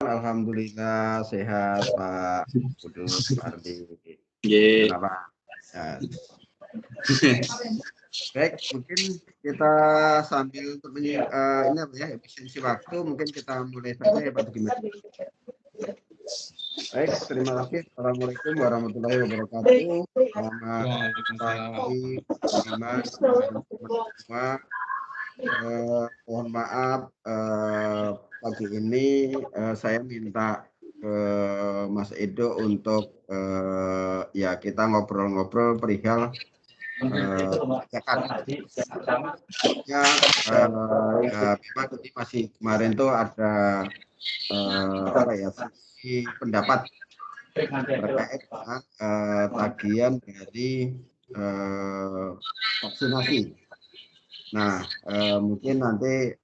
Alhamdulillah sehat Pak Kudus, Pak Ardi. Ye. Kenapa? Ya. Baik, mungkin kita sambil untuk ini apa ya, efisiensi waktu, mungkin kita mulai saja ya Pak Gimana? Baik, terima kasih. Assalamualaikum warahmatullahi wabarakatuh. Selamat pagi, Mas semua. Mohon maaf pagi ini saya minta ke Mas Edo untuk ya kita ngobrol-ngobrol perihal Jakarta. Ya, memang ini masih kemarin tuh ada apa ya pendapat terkait dengan tagihan dari vaksinasi. Nah, mungkin nanti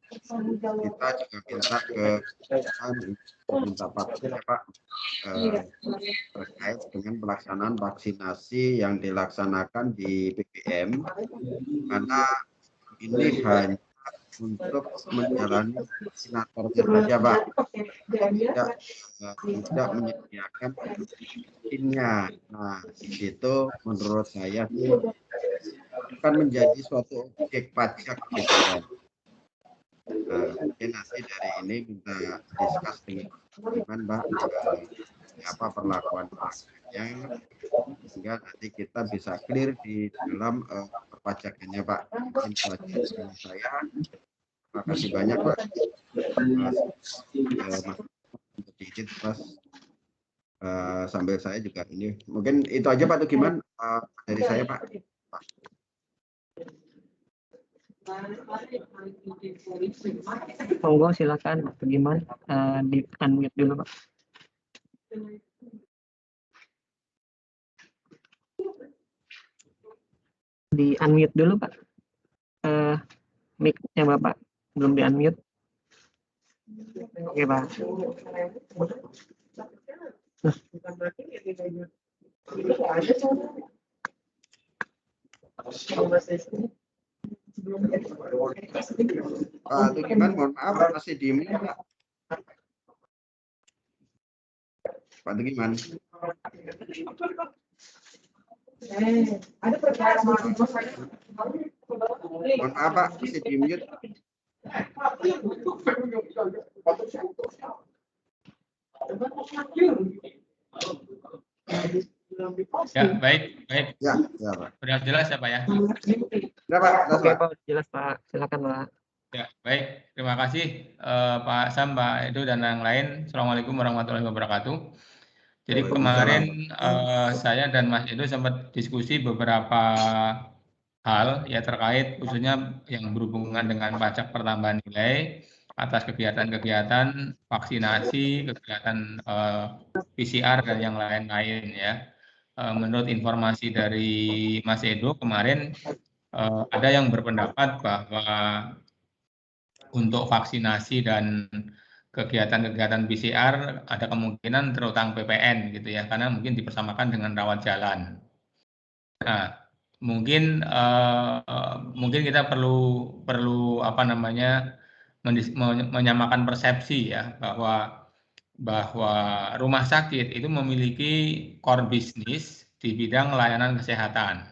kita juga minta ke minta vaksin ya Pak terkait dengan pelaksanaan vaksinasi yang dilaksanakan di PPM, karena ini hanya untuk menjalani vaksinatornya saja Pak, tidak menyediakan vaksinnya. Nah, di situ menurut saya sih akan menjadi suatu objek pajak gitu kan. Nah, mungkin nanti dari ini kita diskus dengan Mbak apa perlakuan pajaknya, sehingga nanti kita bisa clear di dalam perpajakannya Pak. Mungkin itu aja dari saya. Terima kasih banyak Pak. Mas untuk diizin Mas. Sambil saya juga ini mungkin itu aja Pak Tugiman dari saya Pak. Monggo silakan Pak Tugiman, di unmute dulu Pak. Di unmute dulu Pak. Mic-nya Bapak belum di unmute. Oke Pak. Pak Tugiman, mohon maaf masih di mute Pak. Pak Tugiman. Mohon maaf Pak, masih di mute. Ya, baik. Ya, Pak. Sudah jelas ya Pak ya? Ya Pak, Oke Pak, jelas Pak. Silakan Pak. Ya, baik. Terima kasih Pak Sam, Pak Edo, dan yang lain. Assalamualaikum warahmatullahi wabarakatuh. Jadi kemarin saya dan Mas Edo sempat diskusi beberapa hal ya terkait khususnya yang berhubungan dengan pajak pertambahan nilai atas kegiatan-kegiatan vaksinasi, kegiatan PCR dan yang lain-lain ya. Menurut informasi dari Mas Edo kemarin ada yang berpendapat bahwa untuk vaksinasi dan kegiatan-kegiatan PCR ada kemungkinan terutang PPN gitu ya, karena mungkin dipersamakan dengan rawat jalan. Nah, mungkin kita perlu apa namanya menyamakan persepsi ya bahwa rumah sakit itu memiliki core bisnis di bidang layanan kesehatan,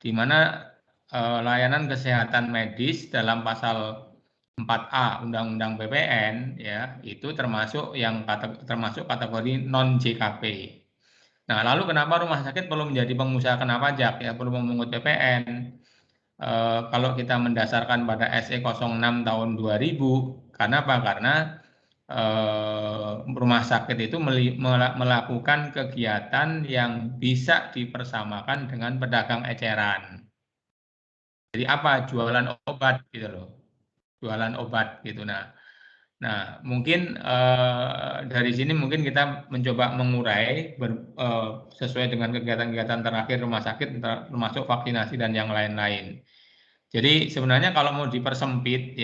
di mana layanan kesehatan medis dalam pasal 4A Undang-Undang PPN ya itu termasuk kategori non JKP. Nah, lalu kenapa rumah sakit perlu menjadi pengusaha kena pajak ya, perlu memungut PPN? Kalau kita mendasarkan pada SE 06 tahun 2000, karena apa? Karena rumah sakit itu melakukan kegiatan yang bisa dipersamakan dengan pedagang eceran. Jadi apa? Jualan obat gitu loh. Jualan obat gitu. Nah mungkin dari sini mungkin kita mencoba mengurai sesuai dengan kegiatan-kegiatan terakhir rumah sakit termasuk vaksinasi dan yang lain-lain. Jadi sebenarnya kalau mau dipersempit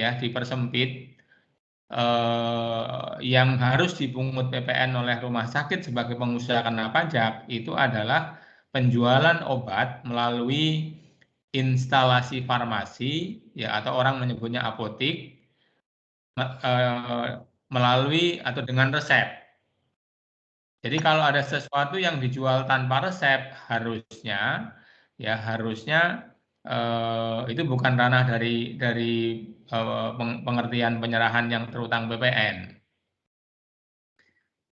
yang harus dipungut PPN oleh rumah sakit sebagai pengusaha kena pajak itu adalah penjualan obat melalui instalasi farmasi ya atau orang menyebutnya apotik melalui atau dengan resep. Jadi kalau ada sesuatu yang dijual tanpa resep, harusnya itu bukan ranah dari pengertian penyerahan yang terutang PPN.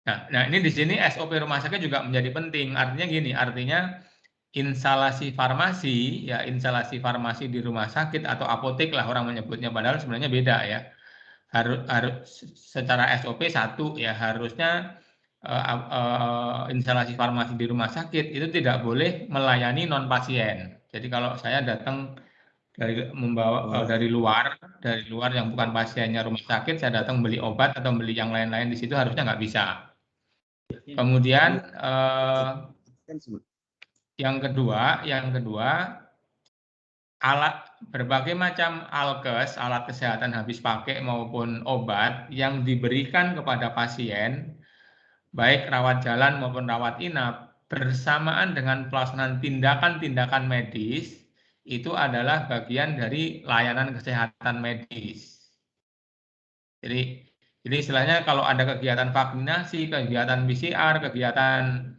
Nah, ini di sini SOP rumah sakit juga menjadi penting. Artinya gini, instalasi farmasi di rumah sakit atau apotek lah orang menyebutnya, padahal sebenarnya beda ya. Harus secara SOP satu ya, harusnya instalasi farmasi di rumah sakit itu tidak boleh melayani non pasien. Jadi kalau saya datang dari luar yang bukan pasiennya rumah sakit, saya datang beli obat atau beli yang lain-lain di situ harusnya nggak bisa. Kemudian yang kedua, berbagai macam alkes, alat kesehatan habis pakai maupun obat yang diberikan kepada pasien, baik rawat jalan maupun rawat inap, bersamaan dengan pelaksanaan tindakan-tindakan medis, itu adalah bagian dari layanan kesehatan medis. Jadi istilahnya kalau ada kegiatan vaksinasi, kegiatan PCR, kegiatan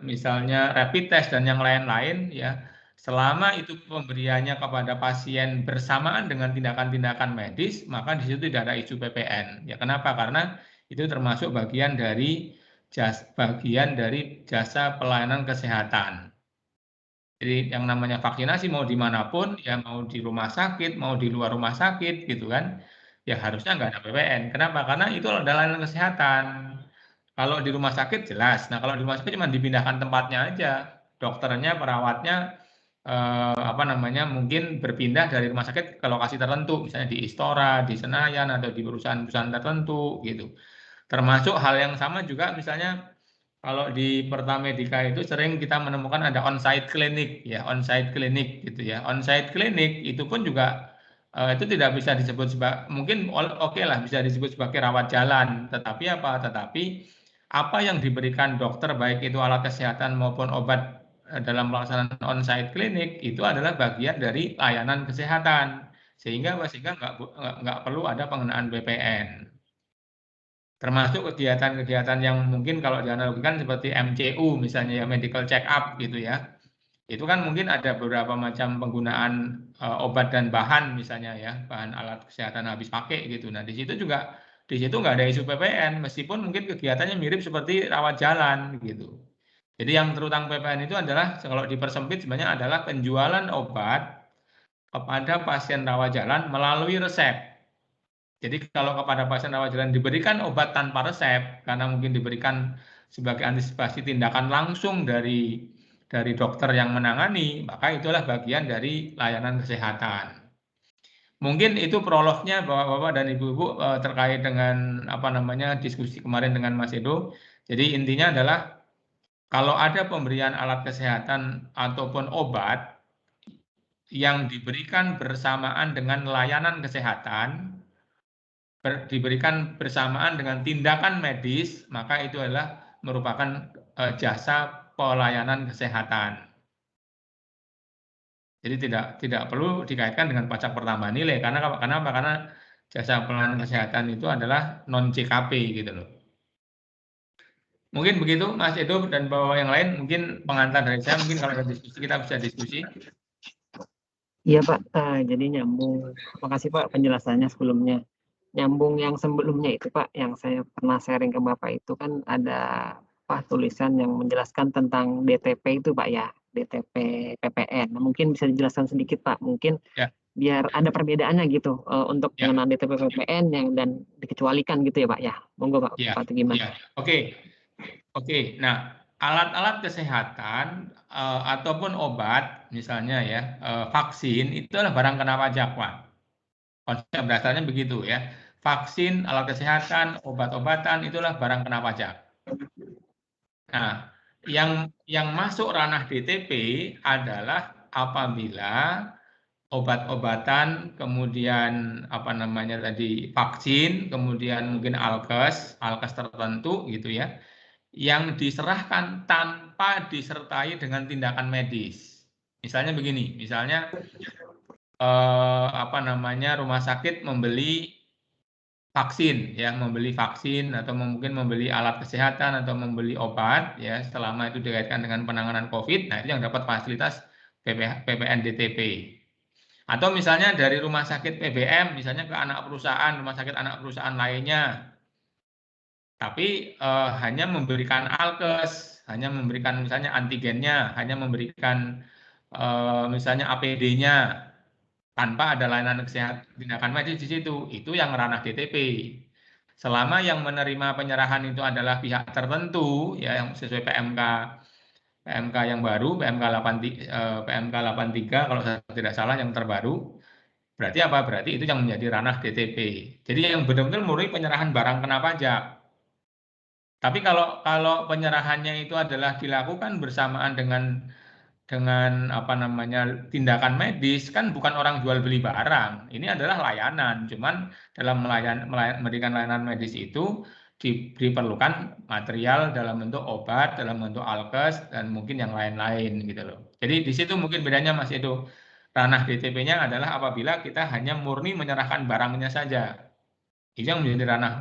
misalnya rapid test dan yang lain-lain ya, selama itu pemberiannya kepada pasien bersamaan dengan tindakan-tindakan medis, maka di situ tidak ada isu PPN. Ya kenapa? Karena itu termasuk bagian dari jasa pelayanan kesehatan. Jadi yang namanya vaksinasi mau dimanapun, ya mau di rumah sakit, mau di luar rumah sakit gitu kan, ya harusnya nggak ada PPN. Kenapa? Karena itu adalah layanan kesehatan. Kalau di rumah sakit jelas. Nah kalau di rumah sakit cuma dipindahkan tempatnya aja, dokternya, perawatnya, mungkin berpindah dari rumah sakit ke lokasi tertentu, misalnya di Istora, di Senayan, atau di perusahaan-perusahaan tertentu gitu. Termasuk hal yang sama juga misalnya kalau di Pertamedika itu sering kita menemukan ada on-site klinik ya, on-site klinik gitu ya. On-site klinik itu pun juga itu tidak bisa disebut mungkin oke lah bisa disebut sebagai rawat jalan, tetapi apa yang diberikan dokter baik itu alat kesehatan maupun obat dalam pelaksanaan on-site klinik itu adalah bagian dari layanan kesehatan, sehingga nggak perlu ada pengenaan BPN. Termasuk kegiatan-kegiatan yang mungkin kalau dianalogikan seperti MCU misalnya ya, medical check up gitu ya. Itu kan mungkin ada beberapa macam penggunaan obat dan bahan misalnya ya, bahan alat kesehatan habis pakai gitu. Nah, di situ nggak ada isu PPN meskipun mungkin kegiatannya mirip seperti rawat jalan gitu. Jadi yang terutang PPN itu adalah kalau dipersempit sebenarnya adalah penjualan obat kepada pasien rawat jalan melalui resep. Jadi kalau kepada pasien rawat jalan diberikan obat tanpa resep, karena mungkin diberikan sebagai antisipasi tindakan langsung dari dokter yang menangani, maka itulah bagian dari layanan kesehatan. Mungkin itu prolognya Bapak-bapak dan Ibu-ibu terkait dengan diskusi kemarin dengan Mas Edo. Jadi intinya adalah kalau ada pemberian alat kesehatan ataupun obat yang diberikan bersamaan dengan layanan kesehatan, diberikan bersamaan dengan tindakan medis, maka itu adalah merupakan jasa pelayanan kesehatan. Jadi tidak perlu dikaitkan dengan pajak pertambahan nilai karena jasa pelayanan kesehatan itu adalah non CKP gitu loh. Mungkin begitu Mas Edo dan Bapak yang lain, mungkin pengantar dari saya, mungkin kalau ada diskusi kita bisa diskusi. Iya Pak, jadi nyambung. Makasih Pak penjelasannya sebelumnya. Nyambung yang sebelumnya itu Pak, yang saya pernah sharing ke Bapak itu kan ada tulisan yang menjelaskan tentang DTP itu Pak ya, DTP PPN. Nah, mungkin bisa dijelaskan sedikit Pak, mungkin ya, biar ada perbedaannya gitu untuk ya, pengenaan DTP PPN dan dikecualikan gitu ya Pak ya. Monggo Pak, ya, Pak gimana? ya. Oke. Nah, alat-alat kesehatan ataupun obat misalnya ya, vaksin itu adalah barang kena pajak Pak. Konsep dasarnya begitu ya. Vaksin, alat kesehatan, obat-obatan itulah barang kena pajak. Nah, yang masuk ranah DTP adalah apabila obat-obatan, kemudian vaksin, kemudian mungkin alkes tertentu gitu ya, yang diserahkan tanpa disertai dengan tindakan medis. Misalnya begini, misalnya rumah sakit membeli vaksin ya, membeli vaksin atau mungkin membeli alat kesehatan atau membeli obat ya, selama itu dikaitkan dengan penanganan COVID, nah itu yang dapat fasilitas PPN DTP. Atau misalnya dari rumah sakit PBM misalnya ke anak perusahaan, rumah sakit anak perusahaan lainnya, tapi hanya memberikan alkes, hanya memberikan misalnya antigennya, hanya memberikan misalnya APD-nya, tanpa ada layanan kesehatan tindakan medis di situ, itu yang ranah DTP. Selama yang menerima penyerahan itu adalah pihak tertentu ya, yang sesuai PMK yang baru, PMK 83 kalau saya tidak salah yang terbaru, berarti apa? Berarti itu yang menjadi ranah DTP. Jadi yang benar-benar murni penyerahan barang kena pajak. Tapi kalau penyerahannya itu adalah dilakukan bersamaan dengan apa namanya tindakan medis, kan bukan orang jual beli barang. Ini adalah layanan. Cuman dalam memberikan layanan medis itu diperlukan material dalam bentuk obat, dalam bentuk alkes, dan mungkin yang lain-lain gitu loh. Jadi di situ mungkin bedanya Mas Edo. Ranah DTP-nya adalah apabila kita hanya murni menyerahkan barangnya saja. Itu yang menjadi ranah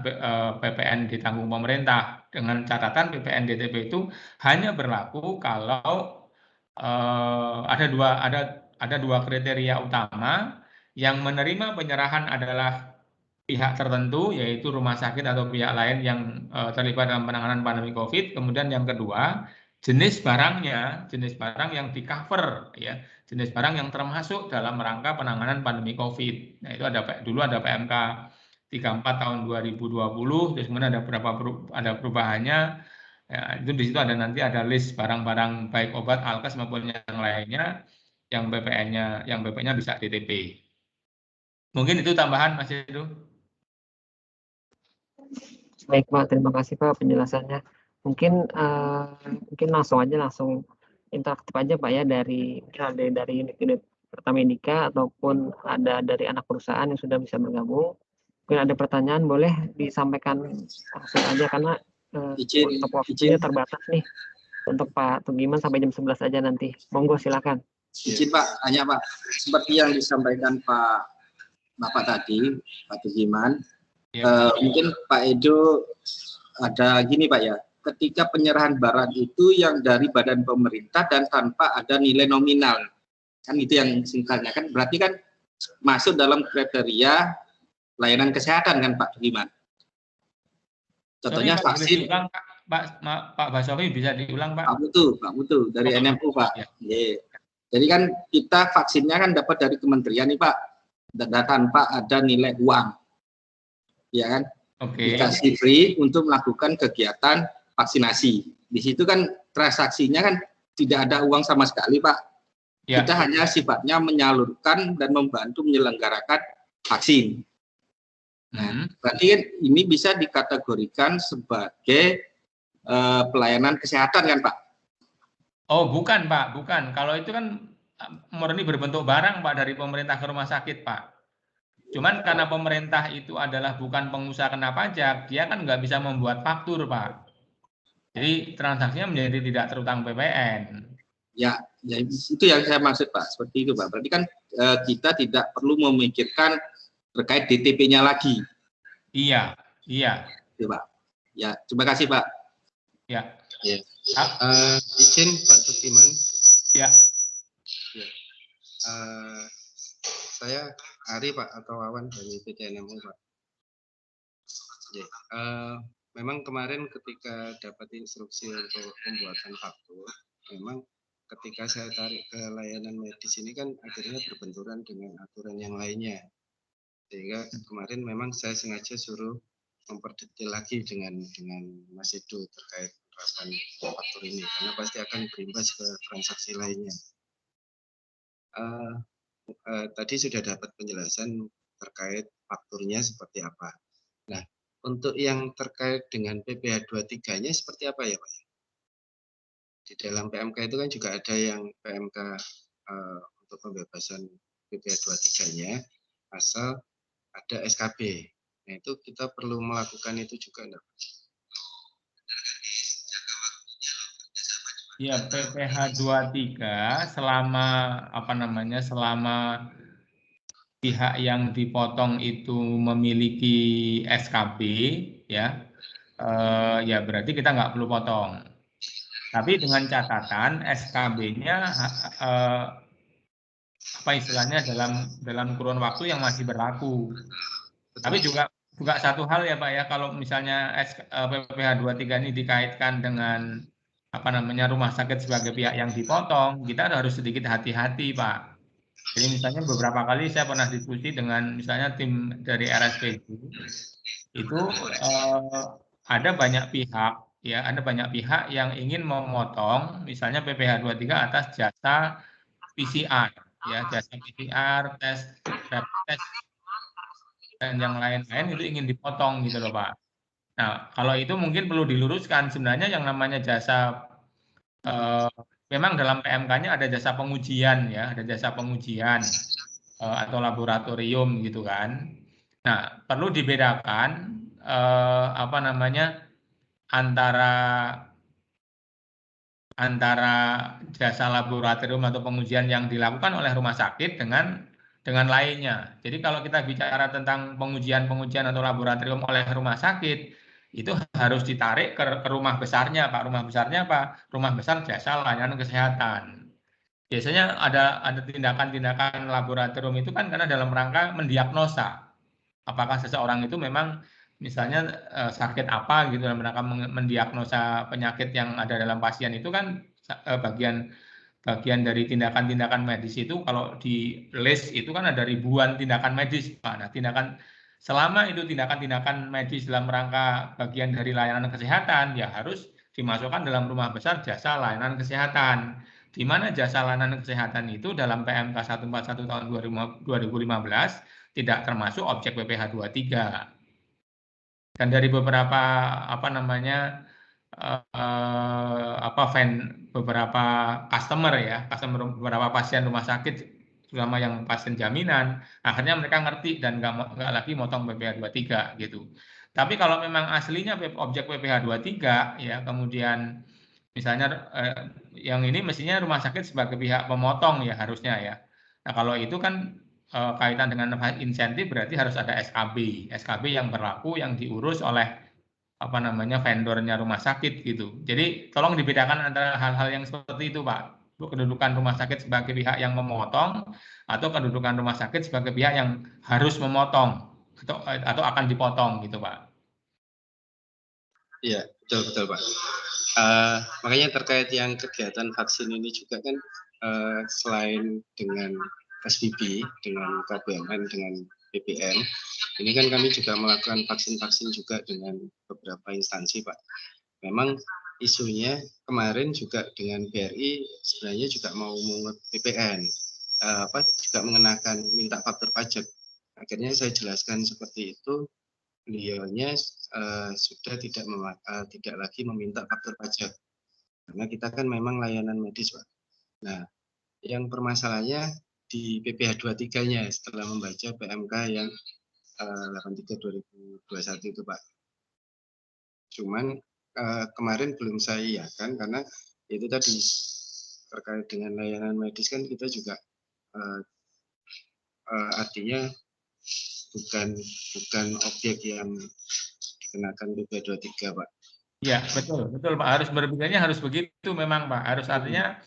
PPN ditanggung pemerintah. Dengan catatan PPN DTP itu hanya berlaku kalau ada dua kriteria utama. Yang menerima penyerahan adalah pihak tertentu, yaitu rumah sakit atau pihak lain yang terlibat dalam penanganan pandemi COVID. Kemudian yang kedua, jenis barang yang di cover ya, jenis barang yang termasuk dalam rangka penanganan pandemi COVID. Nah, itu dulu ada PMK 34 tahun 2020, terus kemudian ada perubahannya. Ya, itu di situ nanti ada list barang-barang baik obat, alkes maupun yang lainnya yang BPN-nya bisa DTP. Mungkin itu tambahan Mas Edo. Baik Pak, terima kasih Pak penjelasannya. Mungkin langsung interaktif aja Pak ya, dari unit-unit Pertamedika ataupun ada dari anak perusahaan yang sudah bisa bergabung. Mungkin ada pertanyaan boleh disampaikan langsung aja, karena untuk waktunya terbatas nih. Untuk Pak Tugiman sampai jam 11 aja nanti. Monggo silakan. Izin Pak, hanya Pak, seperti yang disampaikan Bapak tadi, Pak Tugiman, mungkin Pak Edo ada gini Pak ya, ketika penyerahan barang itu yang dari badan pemerintah dan tanpa ada nilai nominal, kan itu yang singkatnya, kan berarti kan masuk dalam kriteria layanan kesehatan kan Pak Tugiman. Contohnya vaksin. Pak Basofi bisa diulang Pak. Pak Mutu dari NMU Pak. Ya. Jadi kan kita vaksinnya kan dapat dari kementerian nih Pak, dan tanpa ada nilai uang, ya kan? Dikasih free untuk melakukan kegiatan vaksinasi. Di situ kan transaksinya kan tidak ada uang sama sekali Pak. Ya. Kita hanya sifatnya menyalurkan dan membantu menyelenggarakan vaksin. Nah, berarti kan ini bisa dikategorikan sebagai pelayanan kesehatan kan Pak? Oh bukan Pak, bukan. Kalau itu kan murni berbentuk barang Pak, dari pemerintah ke rumah sakit Pak. Cuman karena pemerintah itu adalah bukan pengusaha kena pajak, dia kan nggak bisa membuat faktur Pak. Jadi transaksinya menjadi tidak terutang PPN. Ya itu yang saya maksud Pak, seperti itu Pak. Berarti kan kita tidak perlu memikirkan terkait DTP-nya lagi. Iya. Itu Pak. Ya, terima kasih Pak. Ya. Izin Pak Tugiman. Ya. Saya Ari Pak, atau Wawan dari PDNMU Pak. Ya, memang kemarin ketika dapat instruksi untuk pembuatan faktur, memang ketika saya tarik ke layanan medis ini kan akhirnya berbenturan dengan aturan yang lainnya. Sehingga kemarin memang saya sengaja suruh memperdetil lagi dengan Mas Edo terkait penerapan faktur ini, karena pasti akan berimbas ke transaksi lainnya. Tadi sudah dapat penjelasan terkait fakturnya seperti apa. Nah, untuk yang terkait dengan PPh 23-nya seperti apa ya Pak? Di dalam PMK itu kan juga ada yang PMK untuk pembebasan PPh 23-nya asal ada SKB. Nah, itu kita perlu melakukan itu juga enggak? Ya, PPh 23 selama pihak yang dipotong itu memiliki SKB, ya, ya berarti kita nggak perlu potong. Tapi dengan catatan SKB-nya apa istilahnya dalam kurun waktu yang masih berlaku. Tapi juga satu hal ya Pak ya, kalau misalnya PPh 23 ini dikaitkan dengan apa namanya rumah sakit sebagai pihak yang dipotong, kita harus sedikit hati-hati Pak. Jadi misalnya beberapa kali saya pernah diskusi dengan misalnya tim dari RSPJ, itu ada banyak pihak ya, ada banyak pihak yang ingin memotong misalnya PPh 23 atas jasa PCR ya, jasa PCR, tes rapid test dan yang lain-lain itu ingin dipotong gitu loh Pak. Nah, kalau itu mungkin perlu diluruskan sebenarnya yang namanya jasa memang dalam PMK-nya ada jasa pengujian ya, ada jasa pengujian atau laboratorium gitu kan. Nah, perlu dibedakan apa namanya antara jasa laboratorium atau pengujian yang dilakukan oleh rumah sakit dengan lainnya. Jadi kalau kita bicara tentang pengujian atau laboratorium oleh rumah sakit, itu harus ditarik ke rumah besarnya, Pak. Rumah besarnya apa? Rumah besar jasa layanan kesehatan. Biasanya ada tindakan-tindakan laboratorium itu kan karena dalam rangka mendiagnosa apakah seseorang itu memang misalnya sakit apa gitu dalam rangka mendiagnosa penyakit yang ada dalam pasien itu kan bagian dari tindakan-tindakan medis itu kalau di list itu kan ada ribuan tindakan medis Pak. Nah, selama itu tindakan-tindakan medis dalam rangka bagian dari layanan kesehatan ya harus dimasukkan dalam rumah besar jasa layanan kesehatan. Di mana jasa layanan kesehatan itu dalam PMK 141 tahun 2015 tidak termasuk objek PPh 23. Dan dari beberapa apa namanya beberapa customer ya, beberapa pasien rumah sakit, terutama yang pasien jaminan, akhirnya mereka ngerti dan nggak lagi motong PPh 23 gitu. Tapi kalau memang aslinya objek PPh 23 ya, kemudian misalnya yang ini mestinya rumah sakit sebagai pihak pemotong ya harusnya ya. Nah kalau itu kan kaitan dengan insentif berarti harus ada SKB yang berlaku yang diurus oleh apa namanya vendornya rumah sakit gitu. Jadi tolong dibedakan antara hal-hal yang seperti itu Pak. Kedudukan rumah sakit sebagai pihak yang memotong atau kedudukan rumah sakit sebagai pihak yang harus memotong atau akan dipotong gitu Pak. Iya, betul Pak. Makanya terkait yang kegiatan vaksin ini juga kan selain dengan SBB, dengan KBMN, dengan BPN, ini kan kami juga melakukan vaksin-vaksin juga dengan beberapa instansi Pak. Memang isunya kemarin juga dengan BRI sebenarnya juga mau mengut BPN, juga mengenakan minta faktur pajak. Akhirnya saya jelaskan seperti itu, beliaunya sudah tidak lagi meminta faktur pajak karena kita kan memang layanan medis Pak. Nah, yang permasalahannya di PPh 23-nya setelah membaca PMK yang 83/2021 itu Pak. Cuman kemarin belum saya iakan karena itu tadi terkait dengan layanan medis kan kita juga artinya bukan objek yang dikenakan PPh 23 Pak. Iya, betul Pak. Harus berpikirnya harus begitu memang Pak. Harus artinya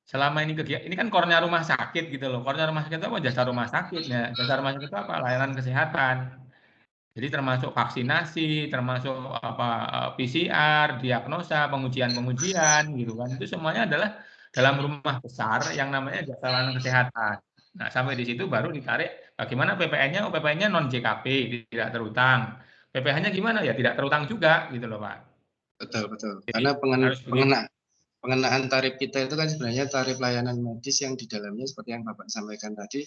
selama ini ini kan core-nya rumah sakit gitu loh. Core-nya rumah sakit itu apa? Jasa rumah sakit ya. Jasa rumah sakit itu apa? Layanan kesehatan. Jadi termasuk vaksinasi, termasuk apa PCR, diagnosa, pengujian gitu kan. Itu semuanya adalah dalam rumah besar yang namanya jasa layanan kesehatan. Nah, sampai di situ baru ditarik bagaimana PPN-nya, PPN-nya non JKP, tidak terutang. PPh-nya gimana ya? Tidak terutang juga gitu loh, Pak. Betul. Jadi, Karena pengenaan tarif kita itu kan sebenarnya tarif layanan medis yang di dalamnya seperti yang Bapak sampaikan tadi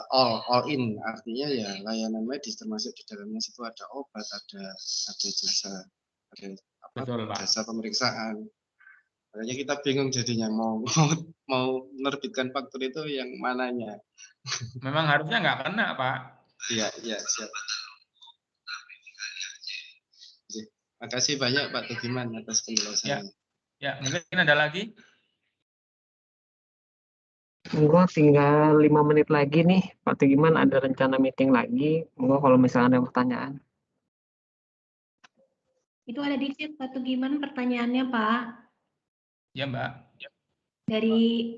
all in, artinya ya layanan medis termasuk di dalamnya situ ada obat, ada jasa, ada betul, Pak. jasa pemeriksaan. Makanya kita bingung jadinya mau menerbitkan faktur itu yang mananya. Memang harusnya nggak kena, Pak. Iya, siap. Makasih banyak Pak Tegiman atas penjelasannya. Ya, mungkin ada lagi. Monggo tinggal 5 menit lagi nih, Pak Tugiman ada rencana meeting lagi. Monggo kalau misalnya ada pertanyaan. Itu ada di chat Pak Tugiman pertanyaannya Pak. Ya Mbak. Dari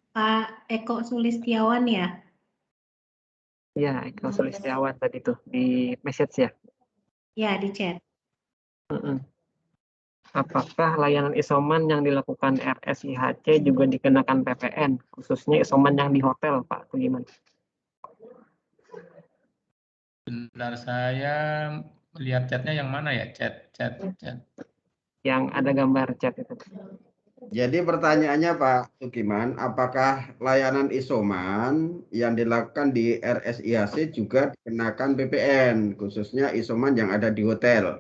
Pak Eko Sulistiawan ya? Ya, Eko Sulistiawan tadi tuh di message ya. Ya, di chat. Apakah layanan isoman yang dilakukan RSIHC juga dikenakan PPN, khususnya isoman yang di hotel, Pak Tugiman? Bentar, saya melihat chatnya yang mana ya? Chat. Yang ada gambar chat itu. Jadi pertanyaannya Pak Tugiman, apakah layanan isoman yang dilakukan di RSIHC juga dikenakan PPN, khususnya isoman yang ada di hotel?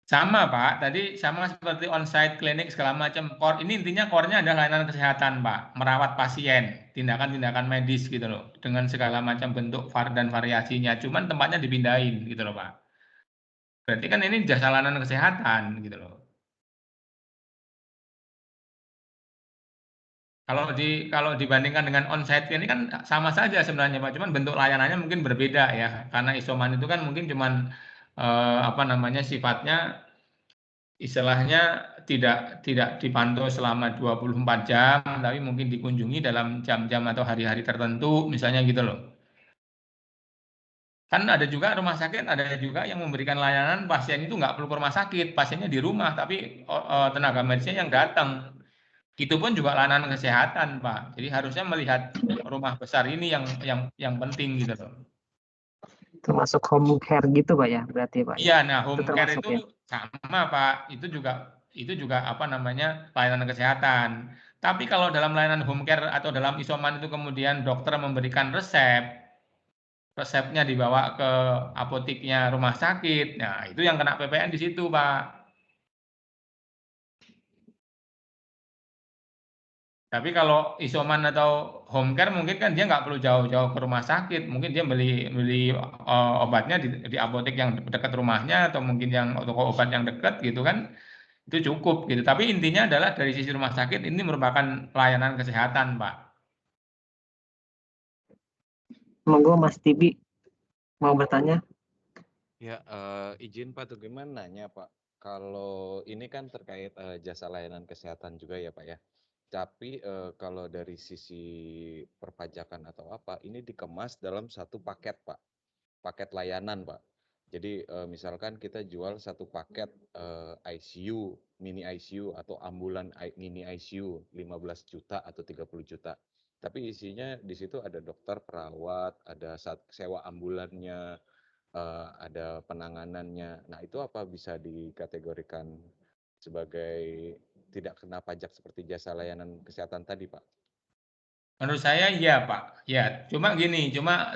Sama Pak, tadi sama seperti on-site klinik segala macam. Ini intinya core-nya adalah layanan kesehatan Pak, merawat pasien, tindakan-tindakan medis gitu loh, dengan segala macam bentuk dan variasinya. Cuman tempatnya dipindahin gitu loh Pak. Berarti kan ini jasa layanan kesehatan gitu loh. Kalau dibandingkan dengan on-site ini kan sama saja sebenarnya Pak, cuman bentuk layanannya mungkin berbeda ya. Karena isoman itu kan mungkin cuman sifatnya istilahnya tidak dipantau selama 24 jam, tapi mungkin dikunjungi dalam jam-jam atau hari-hari tertentu, misalnya gitu loh. Kan ada juga rumah sakit, ada juga yang memberikan layanan pasien itu nggak perlu ke rumah sakit, pasiennya di rumah, tapi tenaga medisnya yang datang. Itu pun juga layanan kesehatan, Pak. Jadi harusnya melihat rumah besar ini yang penting gitu loh. Termasuk home care gitu Pak ya, berarti Pak? Iya, nah home care termasuk, itu sama Pak. Itu juga layanan kesehatan. Tapi kalau dalam layanan home care atau dalam isoman itu kemudian dokter memberikan resepnya dibawa ke apoteknya rumah sakit. Nah, itu yang kena PPN di situ, Pak. Tapi kalau isoman atau home care mungkin kan dia nggak perlu jauh-jauh ke rumah sakit. Mungkin dia beli obatnya di apotek yang dekat rumahnya atau mungkin yang toko obat yang dekat gitu kan. Itu cukup gitu. Tapi intinya adalah dari sisi rumah sakit ini merupakan layanan kesehatan, Pak. Monggo Mas Tibi mau bertanya. Ya, izin Pak Tugiman nanya Pak. Kalau ini kan terkait jasa layanan kesehatan juga ya Pak ya. Tapi kalau dari sisi perpajakan atau apa, ini dikemas dalam satu paket Pak, paket layanan Pak. Jadi misalkan kita jual satu paket ICU, mini ICU atau ambulan mini ICU 15 juta atau 30 juta. Tapi isinya di situ ada dokter, perawat, ada sewa ambulannya, ada penanganannya. Nah itu apa bisa dikategorikan sebagai tidak kena pajak seperti jasa layanan kesehatan tadi, Pak? Menurut saya iya, Pak. Ya, cuma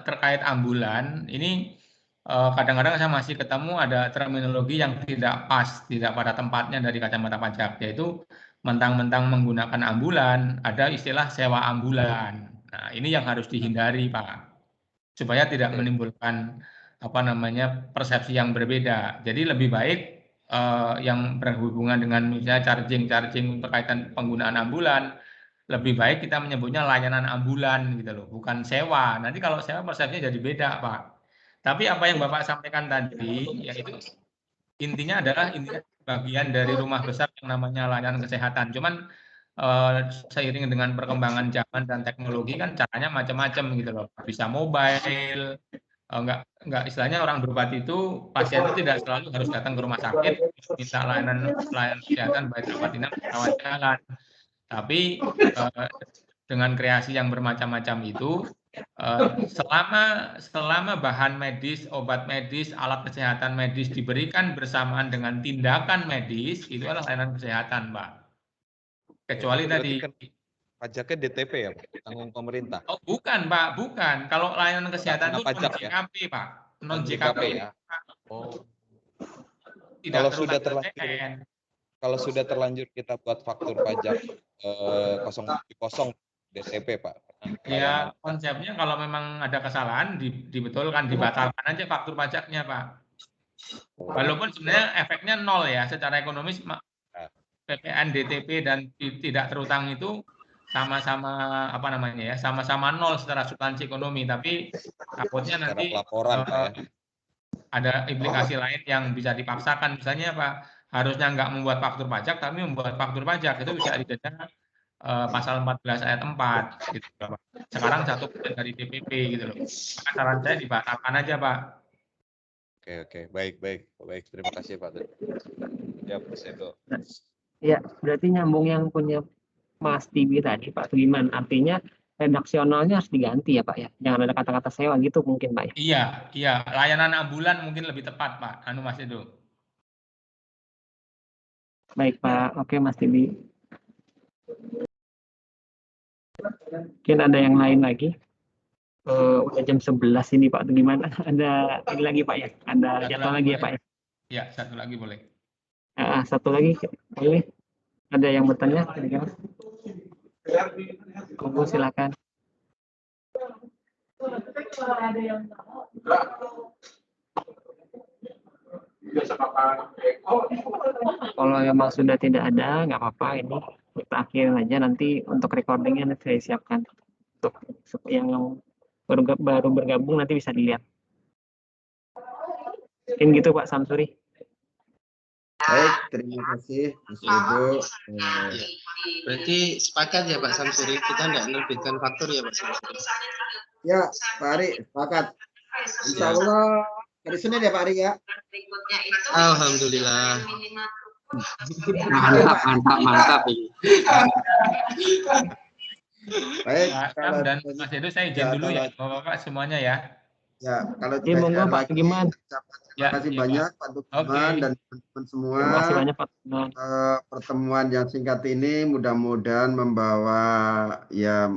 terkait ambulan ini kadang-kadang saya masih ketemu ada terminologi yang tidak pas, tidak pada tempatnya dari kacamata pajak, yaitu mentang-mentang menggunakan ambulan, ada istilah sewa ambulan. Nah, ini yang harus dihindari, Pak, supaya tidak menimbulkan persepsi yang berbeda. Jadi lebih baik yang berhubungan dengan misalnya charging berkaitan penggunaan ambulan, lebih baik kita menyebutnya layanan ambulan gitu loh, bukan sewa. Nanti kalau sewa persepsinya jadi beda, Pak. Tapi apa yang Bapak sampaikan tadi, yaitu intinya adalah bagian dari rumah besar yang namanya layanan kesehatan. Cuman seiring dengan perkembangan zaman dan teknologi kan caranya macam-macam gitu loh. Bisa mobile, enggak istilahnya orang berobat itu pasien itu tidak selalu harus datang ke rumah sakit minta layanan kesehatan baik rawat inap rawat jalan. Tapi dengan kreasi yang bermacam-macam itu selama bahan medis, obat medis, alat kesehatan medis diberikan bersamaan dengan tindakan medis, itu adalah layanan kesehatan, Pak. Kecuali tadi pajaknya DTP ya, Pak? Tanggung pemerintah. Oh, bukan, Pak, bukan. Kalau layanan kesehatan itu non JKP, ya? Pak. Non JKP ya. Oh. Tidak kalau sudah terlanjur kita buat faktur pajak 0,0 DTP, Pak. Ya, konsepnya kalau memang ada kesalahan dibetulkan, dibatalkan aja faktur pajaknya, Pak. Walaupun sebenarnya efeknya nol ya, secara ekonomis PPN, DTP dan tidak terutang itu sama-sama apa namanya ya, sama-sama nol secara substansi ekonomi, tapi takutnya nanti pelaporan, Pak, ya. ada implikasi lain yang bisa dipaksakan, misalnya Pak, harusnya nggak membuat faktur pajak, tapi membuat faktur pajak, itu bisa didenda pasal 14 ayat 4 gitu Pak. Sekarang 1% dari DPP gitu loh. Maka saran saya dibatalkan aja Pak. Oke, baik. Terima kasih Pak. Ya, Mas Edo. Ya, berarti nyambung yang punya Mas Tibi tadi Pak, itu gimana? Artinya redaksionalnya harus diganti ya Pak ya? Jangan ada kata-kata sewa gitu mungkin Pak ya? Iya, layanan ambulan mungkin lebih tepat Pak, Mas Edo. Baik Pak, oke Mas Tibi. Mungkin ada yang lain lagi? Udah jam 11 ini Pak, itu gimana? Ada ini lagi Pak ya? Ada jadwal lagi ya Pak ya? Ya, satu lagi boleh. Satu lagi boleh? Ada yang bertanya? Kumpul silakan. Kalau memang sudah tidak ada, nggak apa-apa, ini kita akhirin aja, nanti untuk recordingnya nanti saya siapkan. Untuk yang baru bergabung nanti bisa dilihat. Mungkin gitu Pak Samsuri. Baik, terima kasih Mas Edo. Berarti sepakat ya Pak Samsuri, kita tidak menerbitkan faktur ya Pak Samsuri? Ya, Pak Ari, sepakat. Insya Allah hari Senin ya Pak Ari ya. Alhamdulillah. Mantap. Baik, kalau dan Mas Edo saya izin dulu ya, Bapak-bapak semuanya ya. Ya, kalau ya, monggo Pak Giman. Terima kasih banyak Pak Tukiman dan teman-teman semua. Terima kasih banyak Pak. Pertemuan yang singkat ini mudah-mudahan membawa ya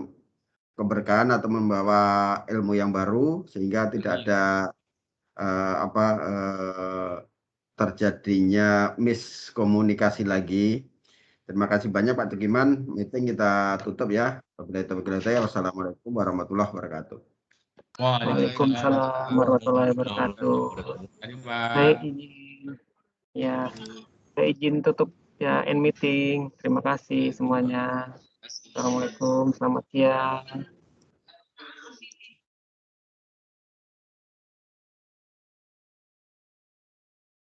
keberkahan atau membawa ilmu yang baru sehingga tidak ada terjadinya miskomunikasi lagi. Terima kasih banyak Pak Tukiman. Meeting kita tutup ya. Wassalamualaikum warahmatullahi wabarakatuh. Waalaikumsalam warahmatullahi wabarakatuh. Baik, izin tutup ya end meeting. Terima kasih semuanya. Assalamualaikum, selamat siang.